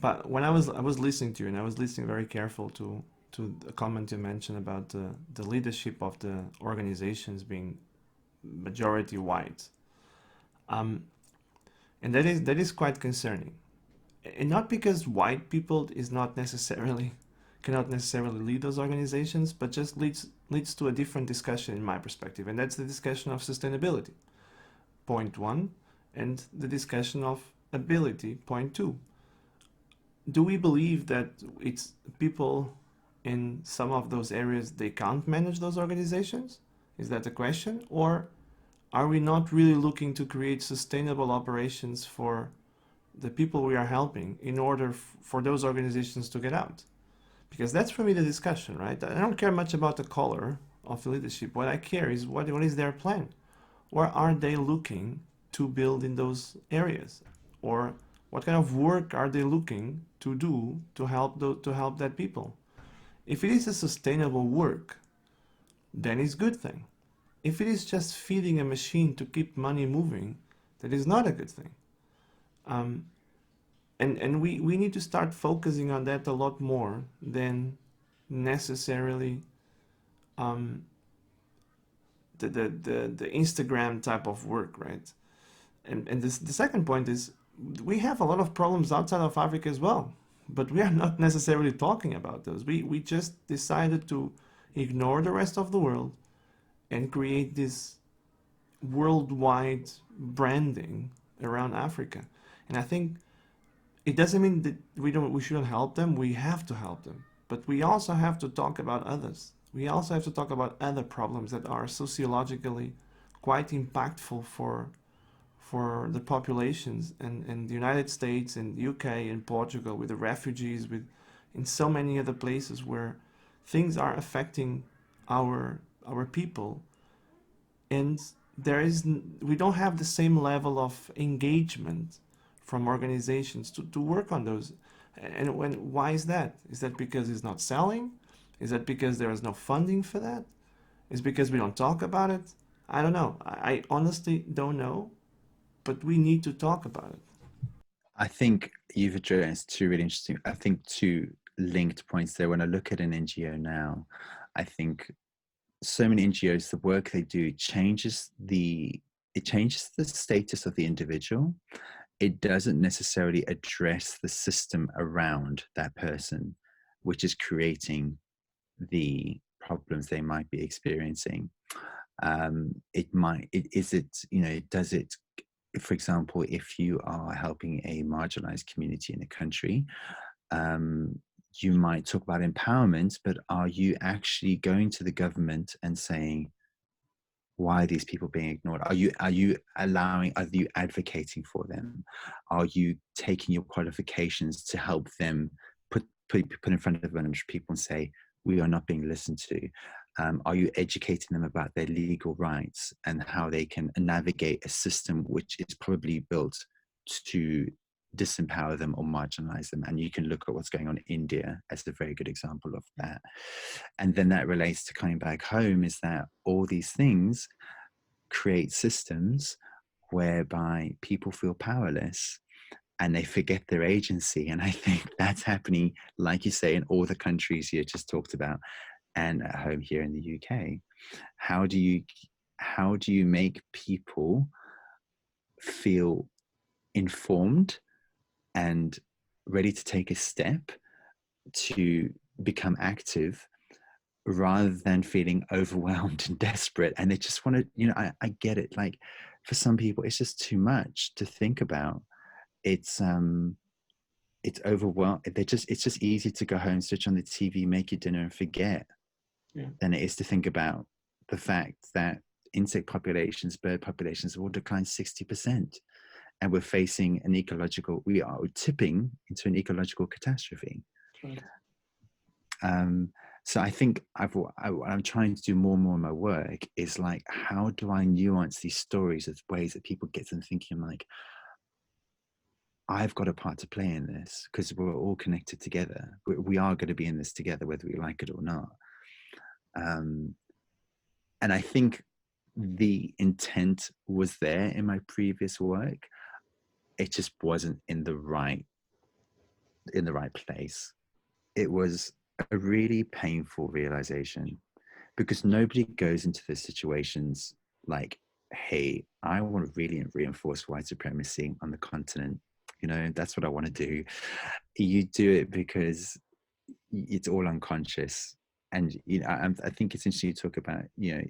But when I was listening to you, and I was listening very careful to the comment you mentioned about the leadership of the organizations being majority white, um, and that is quite concerning, and not because white people is not necessarily cannot necessarily lead those organizations, but just leads to a different discussion in my perspective, and that's the discussion of sustainability, point one, and the discussion of ability, point two. Do we believe that it's people in some of those areas they can't manage those organizations? Is that the question? Or are we not really looking to create sustainable operations for the people we are helping in order for those organizations to get out? Because that's for me the discussion, right? I don't care much about the color of the leadership. What I care is what is their plan? Or are they looking to build in those areas? Or what kind of work are they looking to do to help that people? If it is a sustainable work, then it's a good thing. If it is just feeding a machine to keep money moving, that is not a good thing. Um, and we need to start focusing on that a lot more than necessarily um, the Instagram type of work, right? And the second point is we have a lot of problems outside of Africa as well, but we are not necessarily talking about those. We just decided to ignore the rest of the world and create this worldwide branding around Africa. And I think it doesn't mean that we shouldn't help them. We have to help them, but we also have to talk about others. We also have to talk about other problems that are sociologically quite impactful for the populations and the United States and UK and Portugal with the refugees, with in so many other places where things are affecting our people, and we don't have the same level of engagement from organizations to work on those. And why is that? Is that because it's not selling? Is that because there is no funding for that? Is it because we don't talk about it? I don't know. I honestly don't know, but we need to talk about it. I think you've addressed two really interesting, I think two linked points there. When I look at an NGO now, I think so many NGOs, the work they do it changes the status of the individual. It doesn't necessarily address the system around that person, which is creating the problems they might be experiencing. Does it, for example, if you are helping a marginalized community in a country, you might talk about empowerment, but are you actually going to the government and saying, why are these people being ignored? Are you advocating for them? Are you taking your qualifications to help them put in front of a bunch of people and say, we are not being listened to? Are you educating them about their legal rights and how they can navigate a system which is probably built to disempower them or marginalize them? And you can look at what's going on in India as a very good example of that. And then that relates to coming back home, is that all these things create systems whereby people feel powerless and they forget their agency. And I think that's happening, like you say, in all the countries you just talked about and at home here in the UK. How do you make people feel informed and ready to take a step to become active rather than feeling overwhelmed and desperate? And they just want to, I get it. Like for some people, it's just too much to think about. It's overwhelmed. It's just easy to go home, switch on the TV, make your dinner and forget, than it is to think about the fact that insect populations, bird populations will decline 60%. And we're facing we are tipping into an ecological catastrophe. Right. So I think what I'm trying to do more and more in my work is like, how do I nuance these stories as ways that people get them thinking like, I've got a part to play in this because we're all connected together. We are going to be in this together, whether we like it or not. And I think the intent was there in my previous work. It just wasn't in the right in the right place. It was a really painful realization, because nobody goes into those situations like, hey, I want to really reinforce white supremacy on the continent. You know, that's what I want to do. You do it because it's all unconscious. And you know, I think it's interesting you talk about, you know,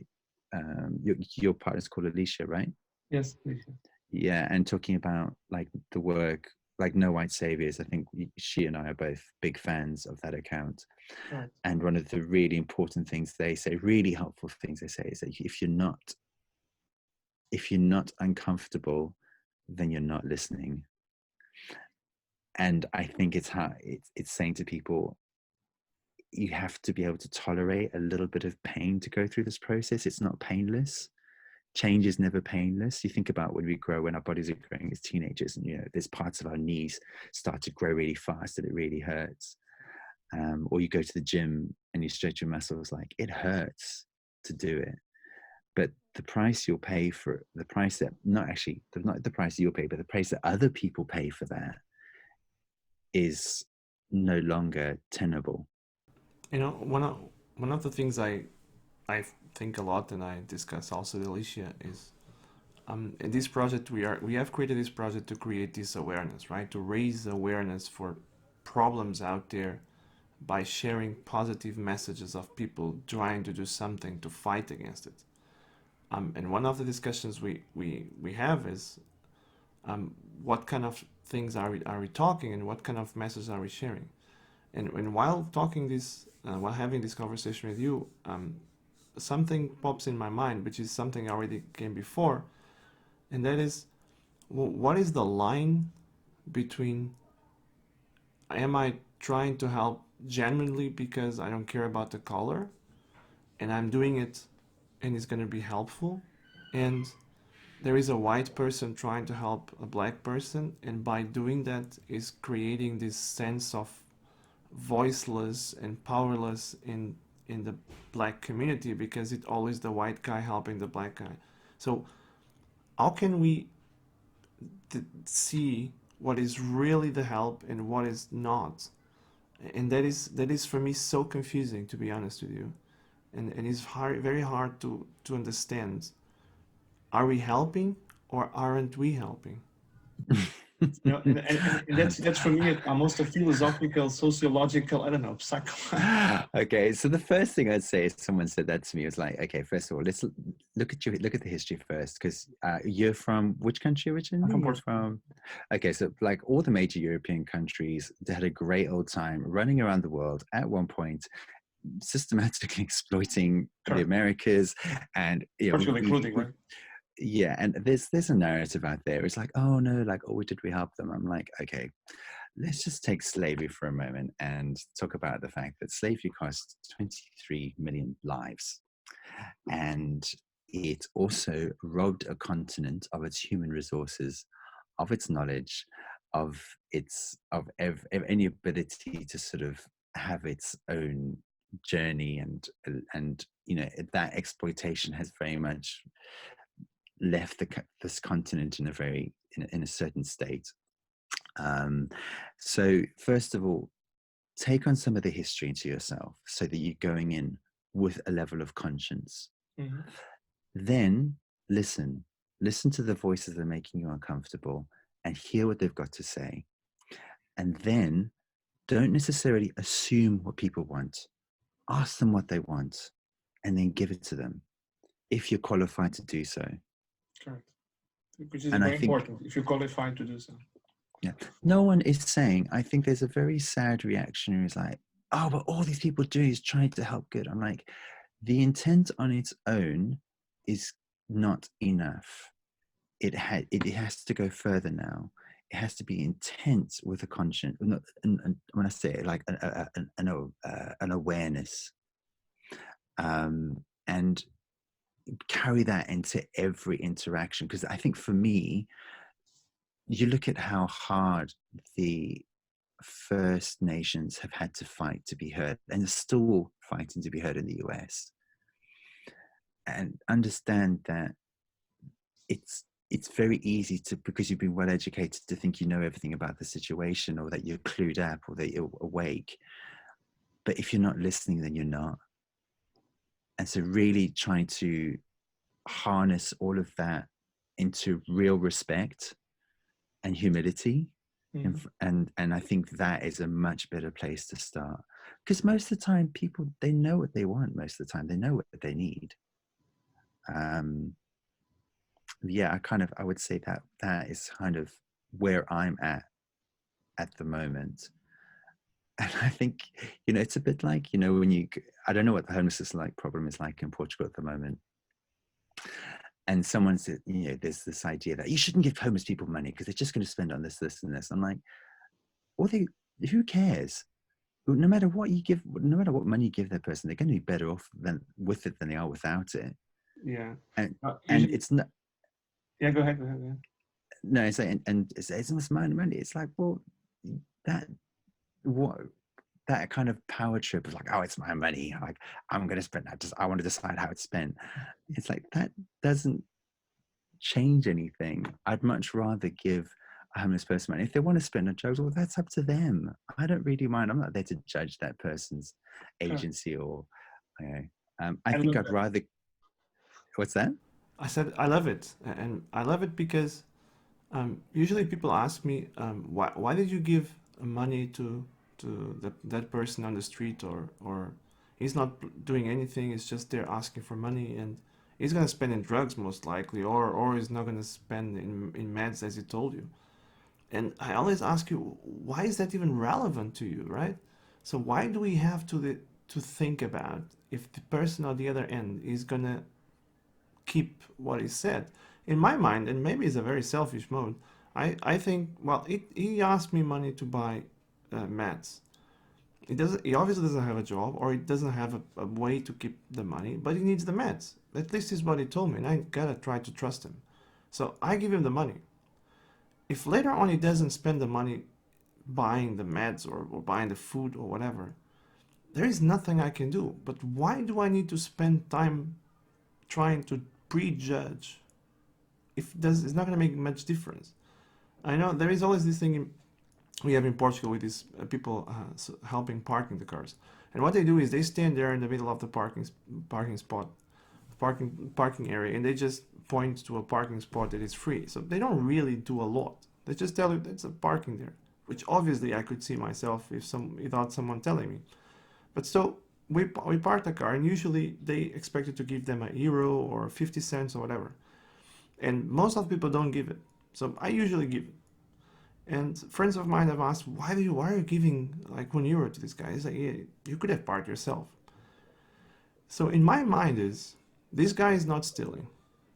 your partner's called Alicia, right? Yes, please. Yeah, and talking about like the work, like No White Saviors. I think she and I are both big fans of that account. Right. And one of the really important things they say, really helpful things they say, is that if you're not uncomfortable, then you're not listening. And I think it's saying to people, you have to be able to tolerate a little bit of pain to go through this process. It's not painless. Change is never painless. You think about when we grow, when our bodies are growing as teenagers, and you know, there's parts of our knees start to grow really fast and it really hurts. Or you go to the gym and you stretch your muscles, like it hurts to do it. But the price you'll pay for the price that not the price you'll pay, but the price that other people pay for that is no longer tenable. You know, one of the things I think a lot and I discuss also with Alicia is in this project we have created this project to create this awareness, right? To raise awareness for problems out there by sharing positive messages of people trying to do something to fight against it. And one of the discussions we have is what kind of things are we talking and what kind of messages are we sharing? And while talking this, while having this conversation with you, something pops in my mind, which is something I already came before, and that is, what is the line between, am I trying to help genuinely because I don't care about the color, and I'm doing it and it's going to be helpful, and there is a white person trying to help a black person, and by doing that is creating this sense of voiceless and powerless in the black community because it's always the white guy helping the black guy. So how can we see what is really the help and what is not? And that is for me so confusing, to be honest with you, and it's hard, very hard to understand. Are we helping or aren't we helping? Yeah, and that's for me almost a philosophical, sociological, I don't know, psycho. Okay, so the first thing I'd say, if someone said that to me, was like, okay, first of all, let's look at the history first, because you're from which country originally? I'm from You're Portugal. from, okay, so like all the major European countries, they had a great old time running around the world at one point, systematically exploiting the Correct. Americas, and you know, Portugal including, right? yeah, and there's a narrative out there. It's like, oh no, like, oh, did we help them? I'm like, okay, let's just take slavery for a moment and talk about the fact that slavery cost 23 million lives, and it also robbed a continent of its human resources, of its knowledge, of of any ability to sort of have its own journey, and you know, that exploitation has very much left this continent in a certain state. So first of all, take on some of the history into yourself so that you're going in with a level of conscience. Mm-hmm. Then listen to the voices that are making you uncomfortable and hear what they've got to say. And then don't necessarily assume what people want. Ask them what they want and then give it to them if you're qualified to do so. Correct. Which is And I very think, important if you're qualified to do so. yeah, no one is saying, I think there's a very sad reaction who's like, oh, but all these people do is trying to help good. I'm like, the intent on its own is not enough. It has to go further now. It has to be intent with a conscience. And when I say it, like an awareness, and carry that into every interaction. Because I think for me, you look at how hard the First Nations have had to fight to be heard, and are still fighting to be heard in the US. And understand that it's it's very easy to, because you've been well educated, to think you know everything about the situation, or that you're clued up, or that you're awake. But if you're not listening, then you're not. And so really trying to harness all of that into real respect and humility. And I think that is a much better place to start, because most of the time people, they know what they want. Most of the time they know what they need. Yeah, I would say that that is kind of where I'm at the moment. And I think, it's a bit like, when I don't know what the homelessness problem is like in Portugal at the moment. And someone said, there's this idea that you shouldn't give homeless people money because they're just going to spend on this, this, and this. I'm like, who cares? No matter what you give, no matter what money you give that person, they're going to be better off with it than they are without it. Yeah. And Usually, it's not. Yeah, go ahead. Go ahead. Yeah. No, it's like, and it's almost my money. It's like, well, that kind of power trip of like, oh, it's my money. Like, I'm going to spend that. I want to decide how it's spent. It's like, that doesn't change anything. I'd much rather give a homeless person money. If they want to spend on drugs, well, that's up to them. I don't really mind. I'm not there to judge that person's agency or, I think I'd rather. What's that? I said I love it, and I love it because usually people ask me, why did you give money to that person on the street, or he's not doing anything, he's just there asking for money, and he's gonna spend in drugs most likely, or he's not gonna spend in meds as he told you. And I always ask you, why is that even relevant to you, right? So why do we have to think about if the person on the other end is gonna keep what he said? In my mind, and maybe it's a very selfish mode, I think, well, he asked me money to buy meds. He obviously doesn't have a job, or he doesn't have a way to keep the money, but he needs the meds. At least is what he told me, and I gotta try to trust him. So I give him the money. If later on he doesn't spend the money buying the meds, or buying the food or whatever, there is nothing I can do. But why do I need to spend time trying to prejudge if it's not going to make much difference? I know there is always this thing we have in Portugal with these people helping parking the cars, and what they do is they stand there in the middle of the parking spot, parking area, and they just point to a parking spot that is free. So they don't really do a lot. They just tell you there's a parking there, which obviously I could see myself without someone telling me. But so we park the car, and usually they expect you to give them €1 or 50 cents or whatever, and most of the people don't give it. So I usually give it. And friends of mine have asked, why are you giving like €1 to this guy? He's like, yeah, you could have parked yourself. So in my mind is, this guy is not stealing,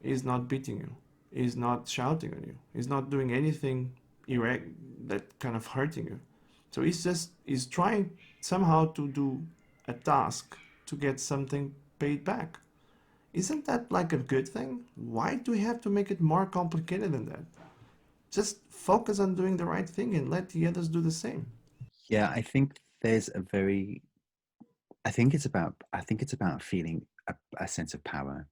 he's not beating you, he's not shouting on you, he's not doing anything that kind of hurting you. So he's trying somehow to do a task to get something paid back. Isn't that like a good thing? Why do we have to make it more complicated than that? Just focus on doing the right thing and let the others do the same. Yeah, I think there's I think it's about feeling a sense of power.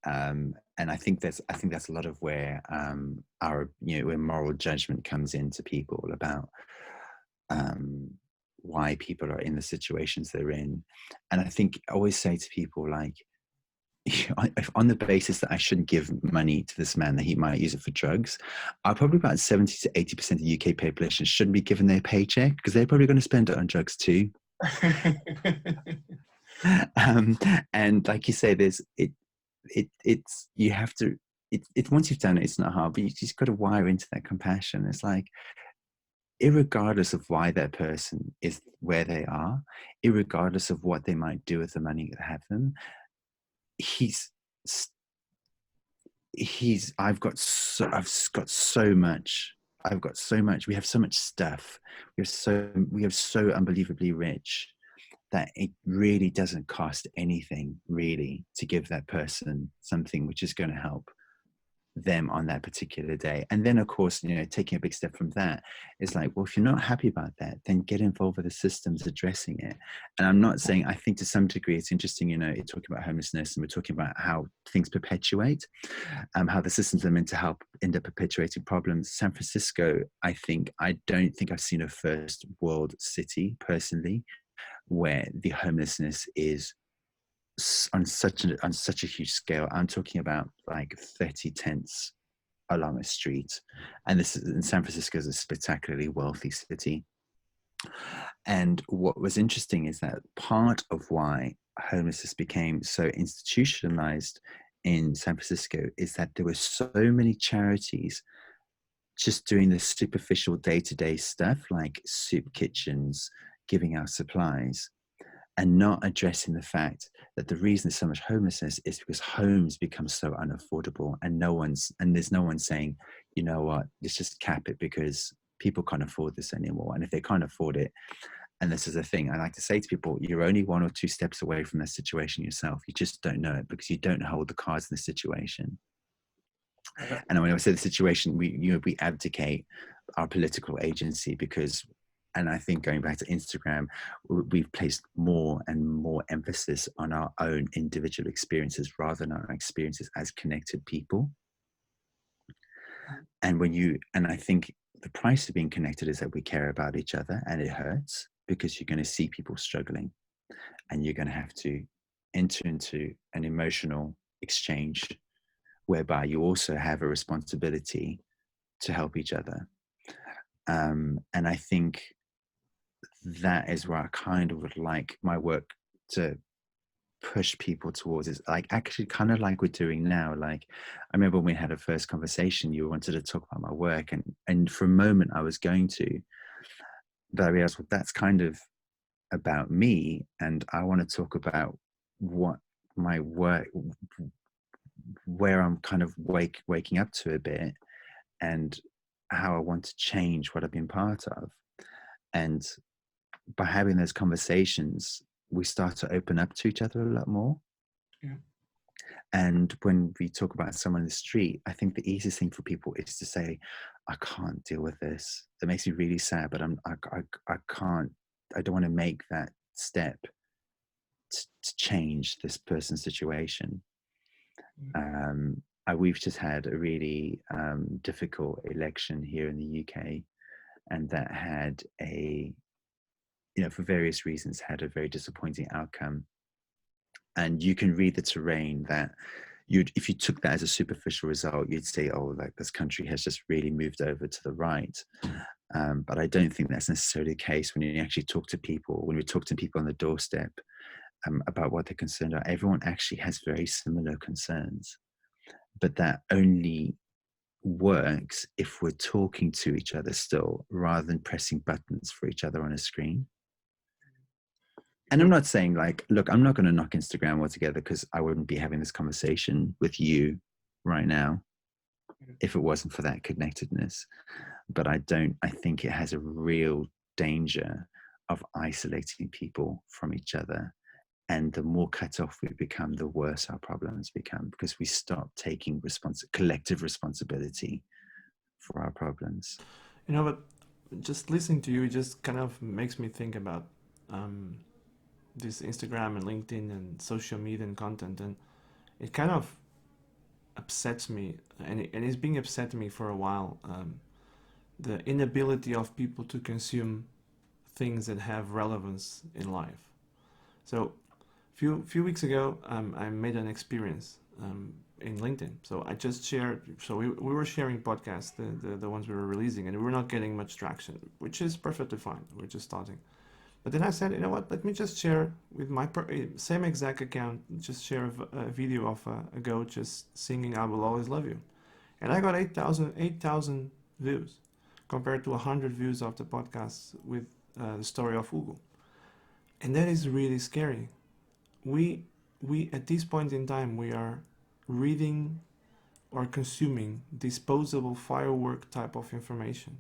And I think that's a lot of where where moral judgment comes into people about why people are in the situations they're in. And I think I always say to people, like, if on the basis that I shouldn't give money to this man, that he might use it for drugs, probably about 70 to 80% of the UK population shouldn't be given their paycheck, because they're probably going to spend it on drugs too. And like you say, you have to, once you've done it, it's not hard, but you just got to wire into that compassion. It's like, irregardless of why that person is where they are, irregardless of what they might do with the money that have them, I've got so much. We have so much stuff. We are so unbelievably rich that it really doesn't cost anything, really, to give that person something which is going to help them on that particular day. And then, of course, you know, taking a big step from that is like, well, if you're not happy about that, then get involved with the systems addressing it. And I'm not saying, I think to some degree it's interesting, you know, you're talking about homelessness and we're talking about how things perpetuate, how the systems are meant to help end up perpetuating problems. San Francisco, I don't think I've seen a first world city personally where the homelessness is on such a huge scale. I'm talking about like 30 tents along a street, and this is in San Francisco is a spectacularly wealthy city. And what was interesting is that part of why homelessness became so institutionalized in San Francisco is that there were so many charities just doing the superficial day-to-day stuff like soup kitchens, giving out supplies, and not addressing the fact that the reason there's so much homelessness is because homes become so unaffordable, and there's no one saying, you know what, let's just cap it because people can't afford this anymore. And if they can't afford it, and this is the thing I like to say to people, you're only 1 or 2 steps away from that situation yourself. You just don't know it because you don't hold the cards in the situation. And when I say the situation, we abdicate our political agency because, and I think going back to Instagram, we've placed more and more emphasis on our own individual experiences rather than our experiences as connected people. And I think the price of being connected is that we care about each other, and it hurts because you're going to see people struggling and you're going to have to enter into an emotional exchange whereby you also have a responsibility to help each other. And I think that is where I kind of would like my work to push people towards, is like actually kind of like we're doing now. Like I remember when we had a first conversation, you wanted to talk about my work, and for a moment I was going to, but I realized, well, that's kind of about me, and I want to talk about what my work, where I'm kind of waking up to a bit, and how I want to change what I've been part of. And by having those conversations, we start to open up to each other a lot more. Yeah. And when we talk about someone in the street, I think the easiest thing for people is to say, I can't deal with this. It makes me really sad, but I can't, I don't want to make that step to change this person's situation. We've just had a really difficult election here in the UK, and that had for various reasons, had a very disappointing outcome. And you can read the terrain that if you took that as a superficial result, you'd say, oh, like this country has just really moved over to the right. But I don't think that's necessarily the case when you actually talk to people, when we talk to people on the doorstep about what they're concerned about. Everyone actually has very similar concerns, but that only works if we're talking to each other still, rather than pressing buttons for each other on a screen. And I'm not saying like, look, I'm not going to knock Instagram altogether, because I wouldn't be having this conversation with you right now if it wasn't for that connectedness. But I think it has a real danger of isolating people from each other. And the more cut off we become, the worse our problems become, because we stop taking collective responsibility for our problems. But just listening to you just kind of makes me think about this Instagram and LinkedIn and social media and content, and it kind of upsets me, and it's been upsetting me for a while. The inability of people to consume things that have relevance in life. So, few weeks ago, I made an experience in LinkedIn. So I just shared. So we were sharing podcasts, the ones we were releasing, and we were not getting much traction, which is perfectly fine. We're just starting. But then I said, you know what, let me just share with my same exact account, just share a video of a goat just singing I Will Always Love You. And I got 8,000 views compared to 100 views of the podcast with the story of Hugo. And that is really scary. We at this point in time, we are reading or consuming disposable firework type of information.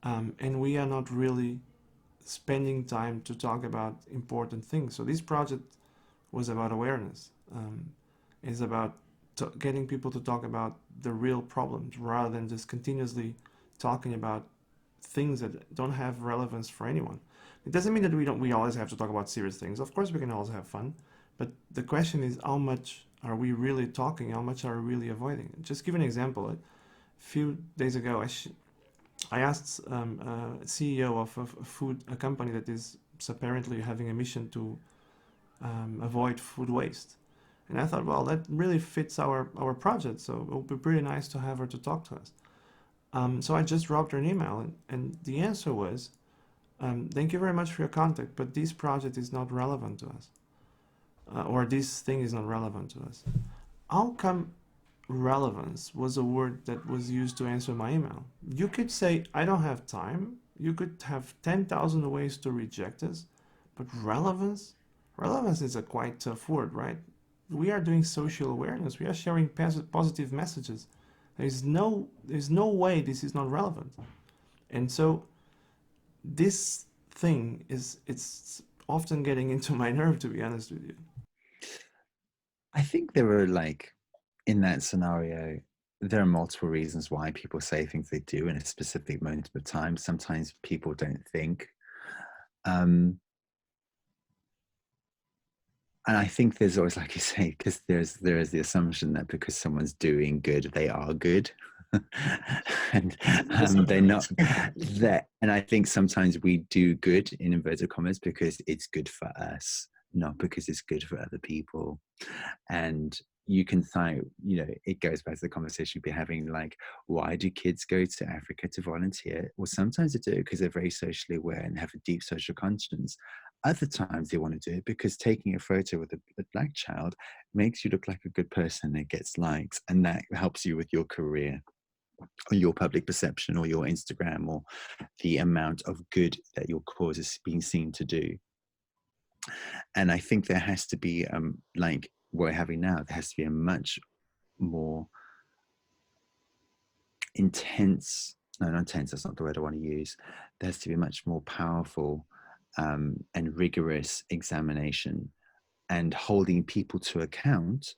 And we are not really spending time to talk about important things. So this project was about awareness. It's about getting people to talk about the real problems rather than just continuously talking about things that don't have relevance for anyone. It doesn't mean that we always have to talk about serious things. Of course, we can always have fun, but the question is how much are we really talking? How much are we really avoiding? Just give an example. A few days ago, I asked a CEO of a company that is apparently having a mission to avoid food waste. And I thought, well, that really fits our project, so it would be pretty nice to have her to talk to us. So I just dropped her an email, and the answer was, thank you very much for your contact, but this project is not relevant to us, or this thing is not relevant to us. How come relevance was a word that was used to answer my email? You could say, I don't have time. You could have 10,000 ways to reject us, but relevance? Relevance is a quite tough word, right? We are doing social awareness. We are sharing positive messages. There's no way this is not relevant. And so this thing it's often getting into my nerve, to be honest with you. I think there are like, in that scenario, there are multiple reasons why people say things they do in a specific moment of time. Sometimes people don't think. And I think there's always, like you say, because there is the assumption that because someone's doing good, they are good. And they're not that. And I think sometimes we do good in inverted commas because it's good for us, not because it's good for other people. And you can find, it goes back to the conversation we've been having, like, why do kids go to Africa to volunteer? Well, sometimes they do it because they're very socially aware and have a deep social conscience. Other times they want to do it because taking a photo with a black child makes you look like a good person and it gets likes, and that helps you with your career or your public perception or your Instagram or the amount of good that your cause is being seen to do. And I think there has to be, like we're having now, there has to be a much more intense, no, not intense, that's not the word I want to use. There has to be a much more powerful and rigorous examination and holding people to account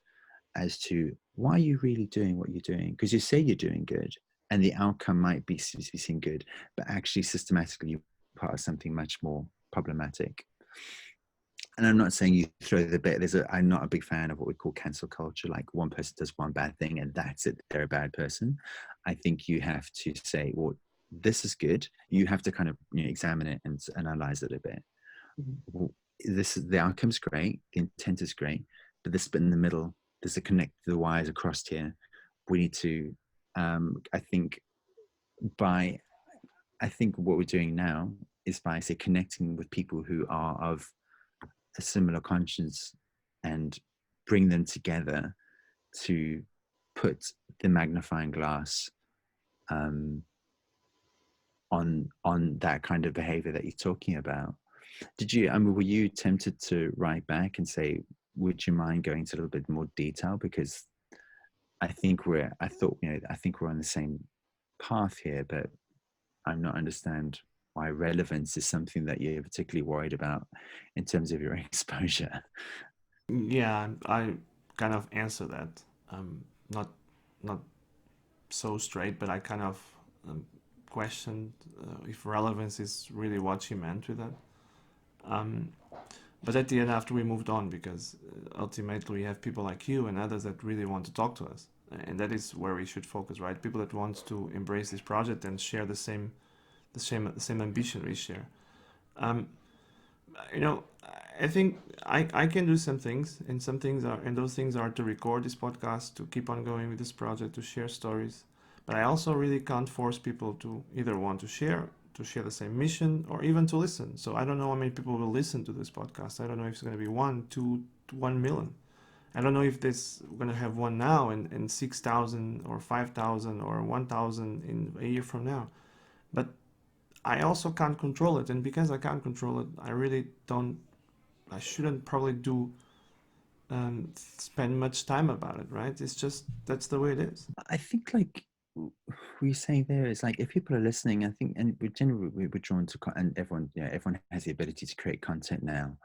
as to why are you really doing what you're doing? Because you say you're doing good and the outcome might be seen good, but actually systematically you're part of something much more problematic. And I'm not saying you throw the bit. I'm not a big fan of what we call cancel culture. Like one person does one bad thing and that's it, they're a bad person. I think you have to say, well, this is good. You have to kind of examine it and analyze it a bit. Well, the outcome's great, the intent is great, but this bit in the middle, there's a connect the wires across here. We need to, I think what we're doing now is by, say, connecting with people who are of a similar conscience and bring them together to put the magnifying glass on that kind of behavior that you're talking about. Were you tempted to write back and say, would you mind going into a little bit more detail? Because I think we're on the same path here, but I'm not understand why relevance is something that you're particularly worried about in terms of your exposure. Yeah, I kind of answer that. Not not so straight, but I kind of questioned if relevance is really what she meant with that. Um, but at the end, after we moved on, because ultimately we have people like you and others that really want to talk to us, and that is where we should focus, right? People that want to embrace this project and share the same ambition we share. Um, you know, I think I can do some things, and those things are to record this podcast, to keep on going with this project, to share stories. But I also really can't force people to either want to share the same mission, or even to listen. So I don't know how many people will listen to this podcast. I don't know if it's going to be 1, 2, 1 million. I don't know if we're going to have one now and 6,000 or 5,000 or 1,000 in a year from now. But I also can't control it, and because I can't control it, I shouldn't probably spend much time about it, right? It's just, that's the way it is. I think, like we saying there, is like, if people are listening, I think, and we're drawn to, and everyone has the ability to create content now,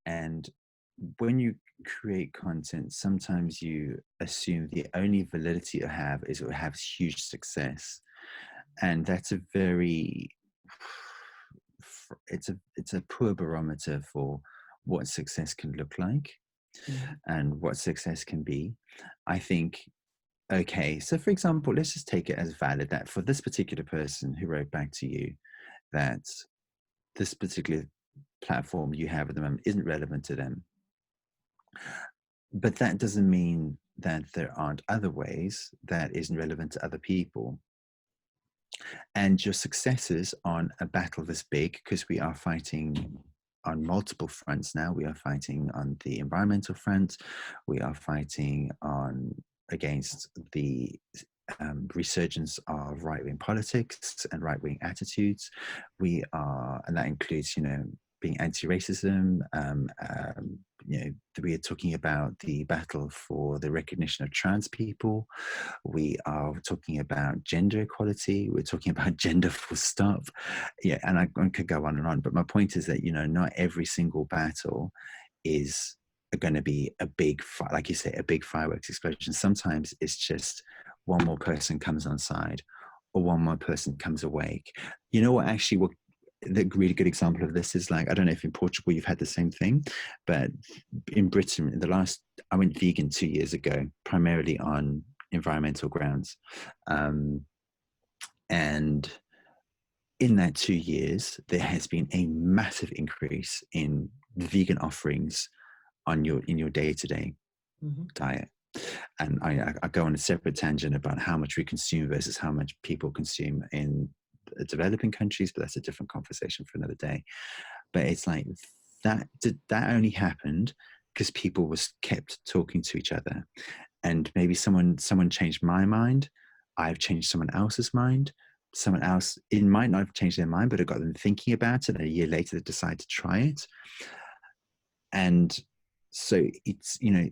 and when you create content, sometimes you assume the only validity it have is it has huge success, and that's a very it's a poor barometer for what success can look like Mhm. and what success can be. I think, okay, so for example, let's just take it as valid that for this particular person who wrote back to you that this particular platform you have at the moment isn't relevant to them. But that doesn't mean that there aren't other ways that isn't relevant to other people. And your successes on a battle this big, because we are fighting on multiple fronts now. We are fighting on the environmental front. We are fighting on against the resurgence of right-wing politics and right-wing attitudes. We are, and that includes, you know, being anti-racism. You know, we are talking about the battle for the recognition of trans people. We are talking about gender equality. We're talking about gender full stop. Yeah, and I could go on. But my point is that, you know, not every single battle is going to be a big, like you say, a big fireworks explosion. Sometimes it's just one more person comes on side or one more person comes awake. You know what, actually, what the really good example of this is, like, I don't know if in Portugal you've had the same thing, but in Britain, in the last, I went vegan 2 years ago, primarily on environmental grounds. And in that 2 years, there has been a massive increase in vegan offerings on your in your day-to-day diet. And I go on a separate tangent about how much we consume versus how much people consume in developing countries, but that's a different conversation for another day. But it's like that only happened because people was kept talking to each other, and maybe someone changed my mind, I've changed someone else's mind, someone else, it might not have changed their mind, but it got them thinking about it, and a year later they decide to try it. And so it's, you know,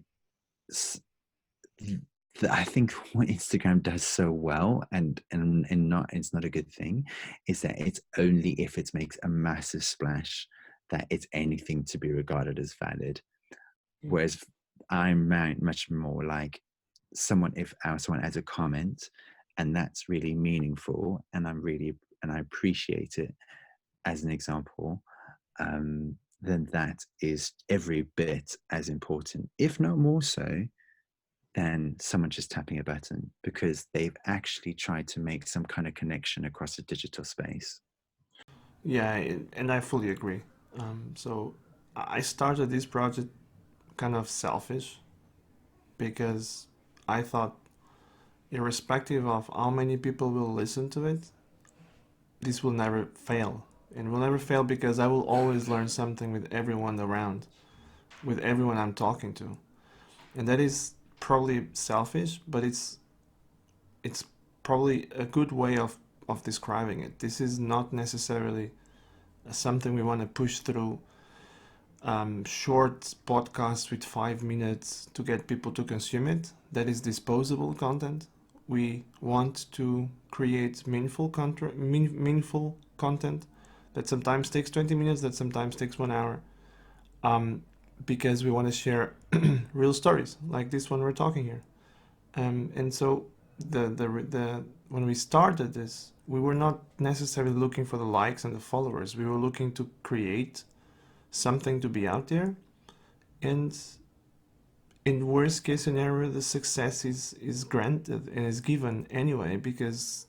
I think what Instagram does so well, and not, it's not a good thing, is that it's only if it makes a massive splash that it's anything to be regarded as valid. Whereas I'm much more like someone, if someone adds a comment and that's really meaningful, and I appreciate it as an example, then that is every bit as important, if not more so, than someone just tapping a button, because they've actually tried to make some kind of connection across a digital space. Yeah, and I fully agree. So I started this project kind of selfish because I thought, irrespective of how many people will listen to it, this will never fail. And will never fail because I will always learn something with everyone around, with everyone I'm talking to. And that is probably selfish, but it's probably a good way of describing it. This is not necessarily something we want to push through short podcasts with 5 minutes to get people to consume it. That is disposable content. We want to create meaningful content that sometimes takes 20 minutes, that sometimes takes 1 hour, because we want to share real stories like this one we're talking here. And so the when we started this, we were not necessarily looking for the likes and the followers. We were looking to create something to be out there, and in worst case scenario, the success is granted and is given anyway, because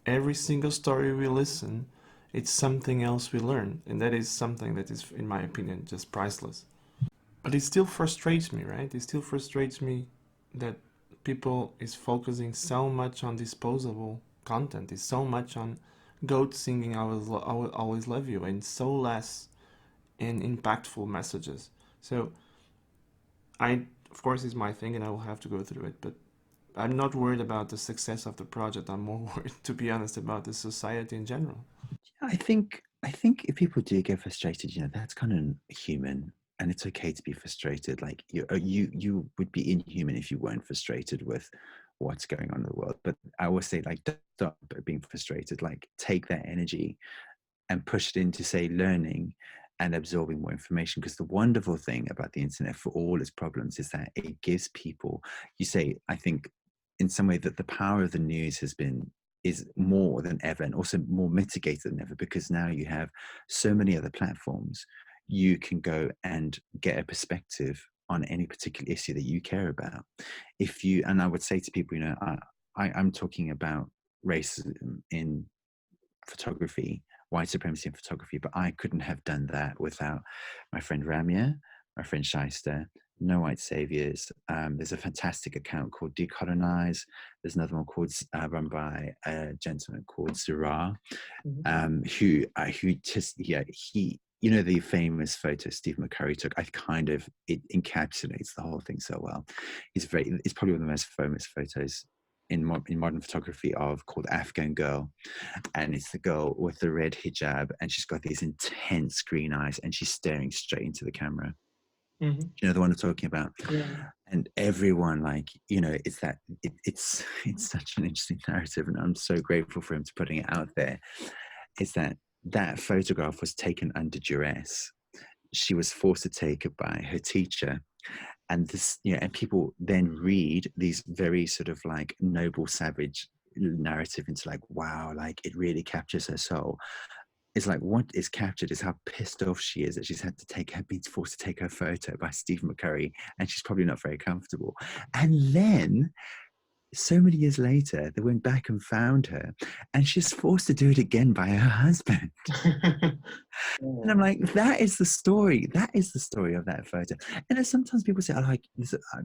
every single story we listen, it's something else we learn, and that is something that is, in my opinion, just priceless. But it still frustrates me, right? It still frustrates me that people is focusing so much on disposable content, is so much on goat singing I will always love you, and so less in impactful messages. So I, of course, is my thing, and I will have to go through it. But I'm not worried about the success of the project. I'm more worried, to be honest, about the society in general. I think if people do get frustrated, you know, that's kind of human, and it's okay to be frustrated. Like you would be inhuman if you weren't frustrated with what's going on in the world. But I always say, like, don't stop being frustrated. Like, take that energy and push it into, say, learning, and absorbing more information. Because the wonderful thing about the internet, for all its problems, is that it gives people, you say, I think in some way that the power of the news is more than ever, and also more mitigated than ever, because now you have so many other platforms. You can go and get a perspective on any particular issue that you care about. And I would say to people, I'm talking about racism in photography, white supremacy in photography, but I couldn't have done that without my friend Ramya, my friend Shyster, No White Saviors. There's a fantastic account called Decolonize. There's another one called run by a gentleman called Zara, who just, the famous photo Steve McCurry took. It encapsulates the whole thing so well. It's probably one of the most famous photos in modern photography called Afghan Girl, and it's the girl with the red hijab, and she's got these intense green eyes, and she's staring straight into the camera. Mm-hmm. You know the one I'm talking about? Yeah. And everyone, it's such an interesting narrative, and I'm so grateful for him to putting it out there. Is that photograph was taken under duress. She was forced to take it by her teacher. And this, and people then read these very sort of like noble, savage narrative into like, wow, like it really captures her soul. It's like what is captured is how pissed off she is that she's been forced to take her photo by Steve McCurry, and she's probably not very comfortable. And then so many years later, they went back and found her, and she's forced to do it again by her husband. And I'm like, that is the story. That is the story of that photo. And then sometimes people say, I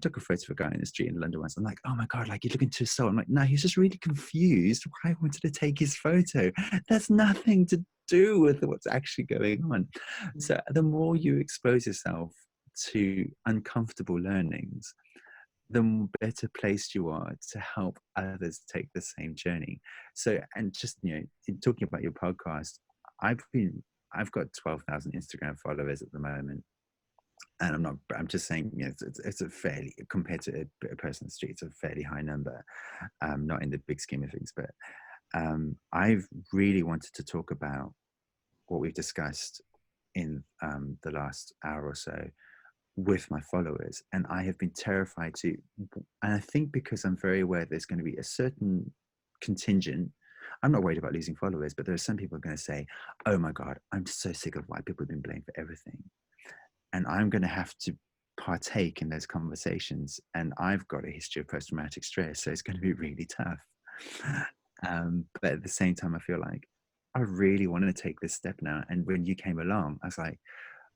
took a photo of a guy in the street in London once. I'm like, oh my God, like you're looking to his soul. I'm like, no, he's just really confused why I wanted to take his photo. That's nothing to do with what's actually going on. So the more you expose yourself to uncomfortable learnings, the better placed you are to help others take the same journey. So, and just, in talking about your podcast, I've got 12,000 Instagram followers at the moment. And I'm just saying, it's a fairly, compared to a person on the street, it's a fairly high number, not in the big scheme of things, but I've really wanted to talk about what we've discussed in the last hour or so with my followers. And I have been terrified to, and I think because I'm very aware there's going to be a certain contingent. I'm not worried about losing followers, but there are some people who are going to say, oh my God, I'm so sick of white people being blamed for everything. And I'm going to have to partake in those conversations. And I've got a history of post-traumatic stress, so it's going to be really tough. But at the same time, I feel like I really want to take this step now. And when you came along, I was like,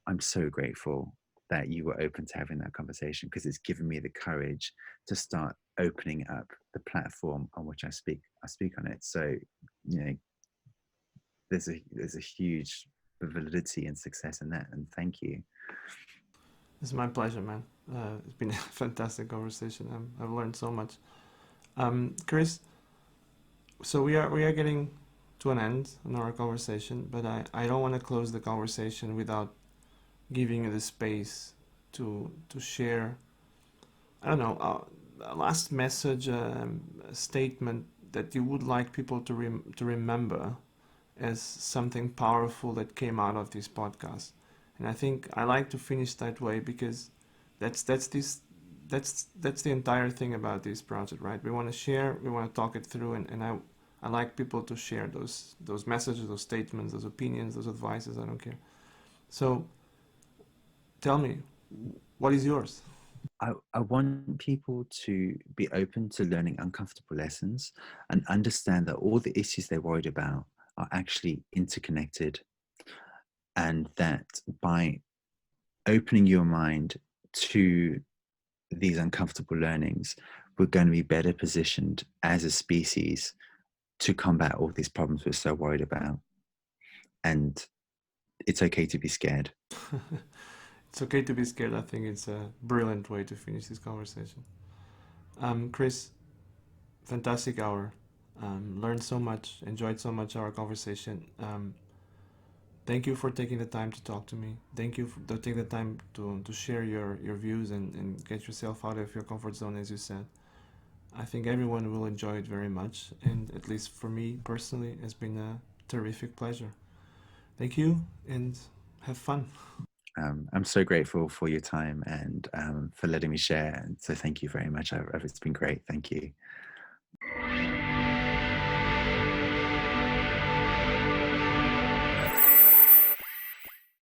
I'm so grateful that you were open to having that conversation, because it's given me the courage to start opening up the platform on which I speak on it. So, there's a huge validity and success in that. And thank you. It's my pleasure, man. It's been a fantastic conversation. I've learned so much. Chris, so we are getting to an end in our conversation, but I don't want to close the conversation without giving you the space to share, I don't know, a last message, a statement that you would like people to remember as something powerful that came out of this podcast. And I think I like to finish that way, because that's the entire thing about this project, right? We want to share, we want to talk it through, and I like people to share those messages, those statements, those opinions, those advices. I don't care. So tell me, what is yours? I want people to be open to learning uncomfortable lessons and understand that all the issues they're worried about are actually interconnected, and that by opening your mind to these uncomfortable learnings, we're going to be better positioned as a species to combat all these problems we're so worried about. And it's okay to be scared. It's okay to be scared. I think it's a brilliant way to finish this conversation. Chris, fantastic hour. Learned so much, enjoyed so much our conversation. Thank you for taking the time to talk to me. Thank you for taking the time to share your views and get yourself out of your comfort zone, as you said. I think everyone will enjoy it very much, and at least for me personally, it's been a terrific pleasure. Thank you, and Have fun. I'm so grateful for your time and for letting me share. So thank you very much. It's been great. Thank you.